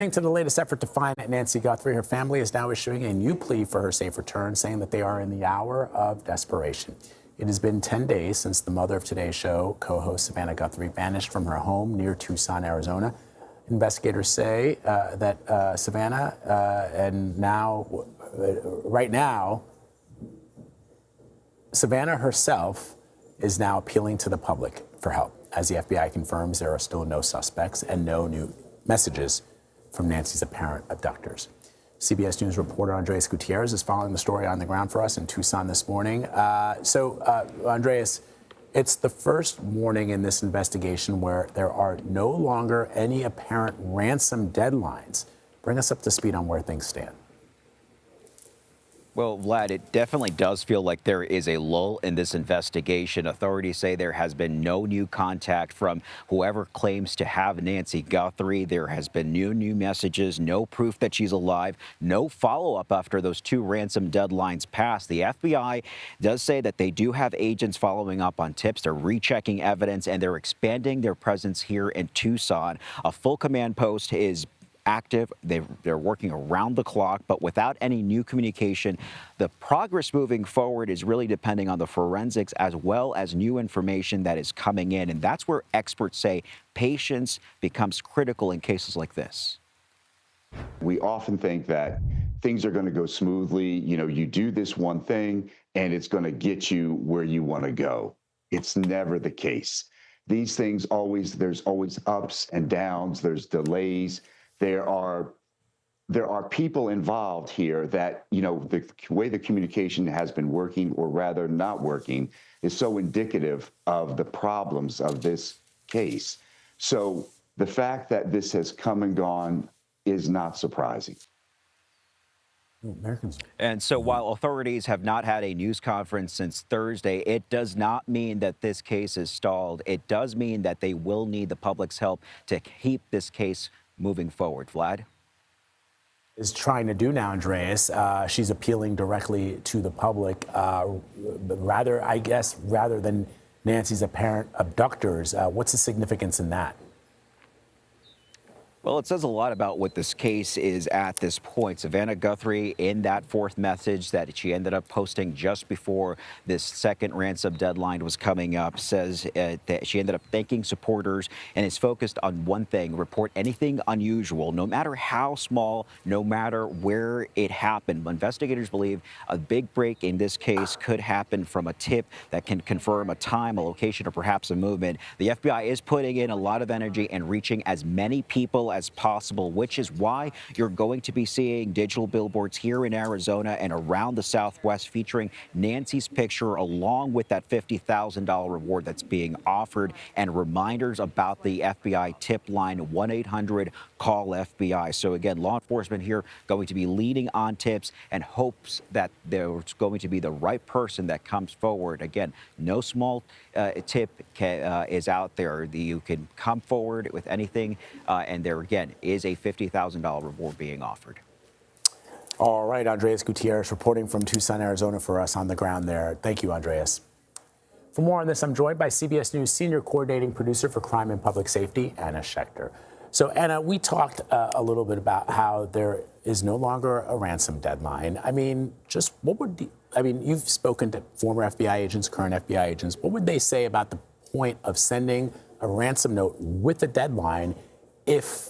To the latest effort to find Nancy Guthrie, her family is now issuing a new plea for her safe return, saying that they are in the hour of desperation. It has been 10 days since the mother of Today's Show co-host Savannah Guthrie vanished from her home near Tucson, Arizona. Investigators say that Savannah, right now, Savannah herself is now appealing to the public for help. As the FBI confirms, there are still no suspects and no new messages from Nancy's apparent abductors. CBS News reporter Andreas Gutierrez is following the story on the ground for us in Tucson this morning. Andreas, it's the first morning in this investigation where there are no longer any apparent ransom deadlines. Bring us up to speed on where things stand. Well, Vlad, it definitely does feel like there is a lull in this investigation. Authorities say there has been no new contact from whoever claims to have Nancy Guthrie. There has been no new messages, no proof that she's alive, no follow-up after those 2 ransom deadlines passed. The FBI does say that they do have agents following up on tips. They're rechecking evidence, and they're expanding their presence here in Tucson. A full command post is active. They're working around the clock, but without any new communication. The progress moving forward is really depending on the forensics as well as new information that is coming in. And that's where experts say patience becomes critical in cases like this. We often think that things are going to go smoothly. You know, you do this one thing and it's going to get you where you want to go. It's never the case. These things there's always ups and downs. There's delays. There are people involved here that, you know, the way the communication has been working, or rather not working, is so indicative of the problems of this case. So the fact that this has come and gone is not surprising. And so while authorities have not had a news conference since Thursday, it does not mean that this case is stalled. It does mean that they will need the public's help to keep this case moving forward. Vlad? Is trying to do now, Andreas. She's appealing directly to the public, rather than Nancy's apparent abductors. What's the significance in that? Well, it says a lot about what this case is at this point. Savannah Guthrie, in that 4th message that she ended up posting just before this 2nd ransom deadline was coming up, says that she ended up thanking supporters and is focused on one thing: report anything unusual, no matter how small, no matter where it happened. Investigators believe a big break in this case could happen from a tip that can confirm a time, a location, or perhaps a movement. The FBI is putting in a lot of energy and reaching as many people as possible, which is why you're going to be seeing digital billboards here in Arizona and around the Southwest featuring Nancy's picture along with that $50,000 reward that's being offered, and reminders about the FBI tip line 1-800-CALL-FBI. So again, law enforcement here going to be leaning on tips and hopes that there's going to be the right person that comes forward. Again, no small tip is out there. You can come forward with anything, and there again is a $50,000 reward being offered. All right, Andreas Gutierrez reporting from Tucson, Arizona for us on the ground there. Thank you, Andreas. For more on this, I'm joined by CBS News senior coordinating producer for crime and public safety, Anna Schecter. So, Anna, we talked a little bit about how there is no longer a ransom deadline. I mean, just you've spoken to former FBI agents, current FBI agents. What would they say about the point of sending a ransom note with a deadline if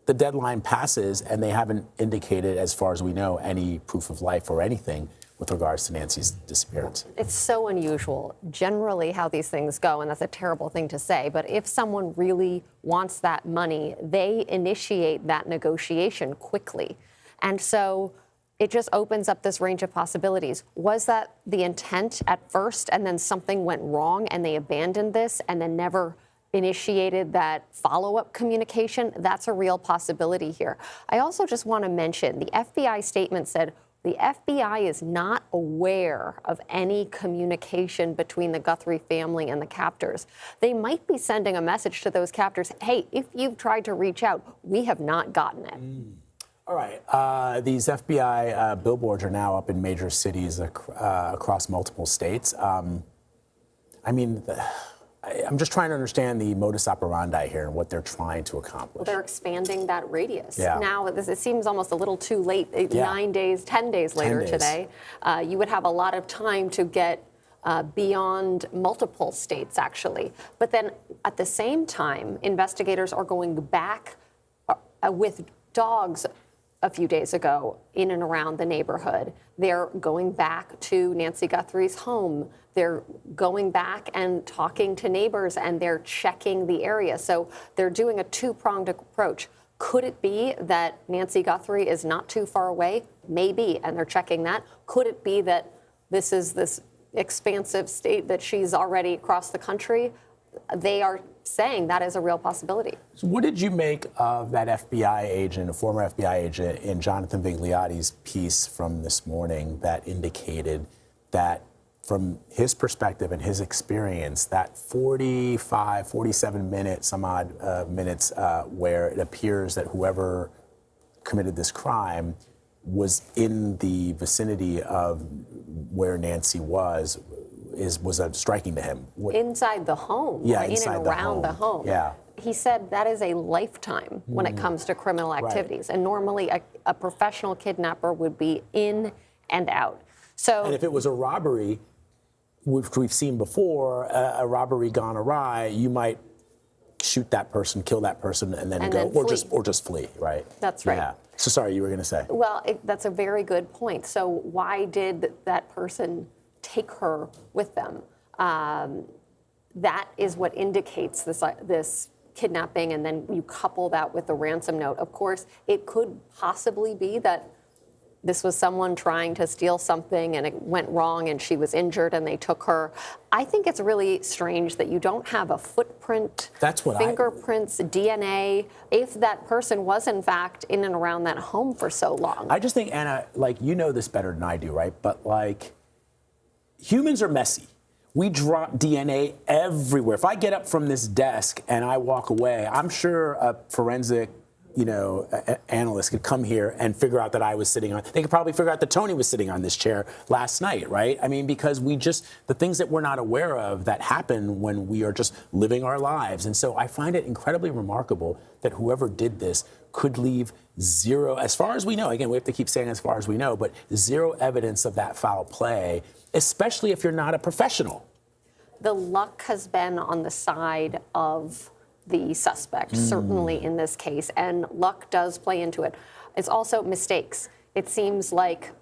the deadline passes and they haven't indicated, as far as we know, any proof of life or anything with regards to Nancy's disappearance? It's so unusual, generally, how these things go, and that's a terrible thing to say. But if someone really wants that money, they initiate that negotiation quickly. And so it just opens up this range of possibilities. Was that the intent at first, and then something went wrong and they abandoned this and then never initiated that follow-up communication? That's a real possibility here. I also just want to mention the FBI statement said the FBI is not aware of any communication between the Guthrie family and the captors. They might be sending a message to those captors, hey, if you've tried to reach out, we have not gotten it. All right. These FBI billboards are now up in major cities across multiple states. I'm just trying to understand the modus operandi here and what they're trying to accomplish. They're expanding that radius. Yeah. Now, it seems almost a little too late. 9 days, 10 days later 10 days. today, you would have a lot of time to get beyond multiple states, actually. But then at the same time, investigators are going back with dogs a few days ago in and around the neighborhood. They're going back to Nancy Guthrie's home. They're going back and talking to neighbors, and they're checking the area. So they're doing a two-pronged approach. Could it be that Nancy Guthrie is not too far away? Maybe, and they're checking that. Could it be that this is this expansive state that she's already across the country? They are saying that is a real possibility. So what did you make of that FBI agent, a former FBI agent, in Jonathan Vigliotti's piece from this morning that indicated that from his perspective and his experience, that 47 minutes, some odd minutes, where it appears that whoever committed this crime was in the vicinity of where Nancy was striking to him. Inside the home, Yeah, right? inside In and the around the home. home. Yeah. He said that is a lifetime when it comes to criminal activities. And normally a professional kidnapper would be in and out. So, And if it was a robbery, which we've seen before, a robbery gone awry, you might shoot that person, kill that person, and then go, or just flee, right? That's right. Yeah. So sorry, you were going to say. well, that's a very good point. So why did that person take her with them? That is what indicates this kidnapping, and then you couple that with the ransom note. Of course, it could possibly be that this was someone trying to steal something and it went wrong and she was injured and they took her. I think it's really strange that you don't have a footprint, fingerprints, DNA, if that person was in fact in and around that home for so long. I just think, Anna, like, you know this better than I do, right? But like, humans are messy. We drop DNA everywhere. If I get up from this desk and I walk away, I'm sure a forensic analyst could come here and figure out that I was sitting on, they could probably figure out that Tony was sitting on this chair last night, right? I mean, because the things that we're not aware of that happen when we are just living our lives. And so I find it incredibly remarkable that whoever did this could leave zero, as far as we know, again, we have to keep saying as far as we know, but zero evidence of that foul play, especially if you're not a professional. The luck has been on the side of the suspect, certainly in this case, and luck does play into it. It's also mistakes. It seems like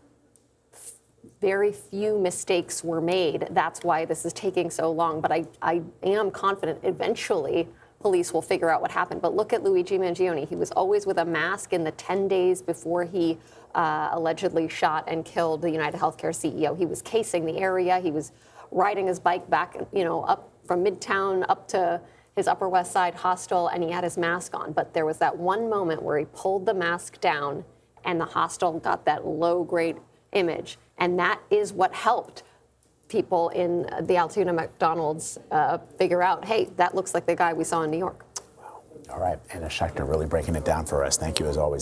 very few mistakes were made. That's why this is taking so long. But I am confident eventually police will figure out what happened. But look at Luigi Mangione. He was always with a mask in the 10 days before he allegedly shot and killed the United Healthcare CEO. He was casing the area. He was riding his bike back, up from Midtown up to his Upper West Side hostel, and he had his mask on. But there was that one moment where he pulled the mask down and the hostel got that low-grade image. And that is what helped people in the Altoona McDonald's figure out, hey, that looks like the guy we saw in New York. Wow. All right, Anna Schecter really breaking it down for us. Thank you as always, Anna.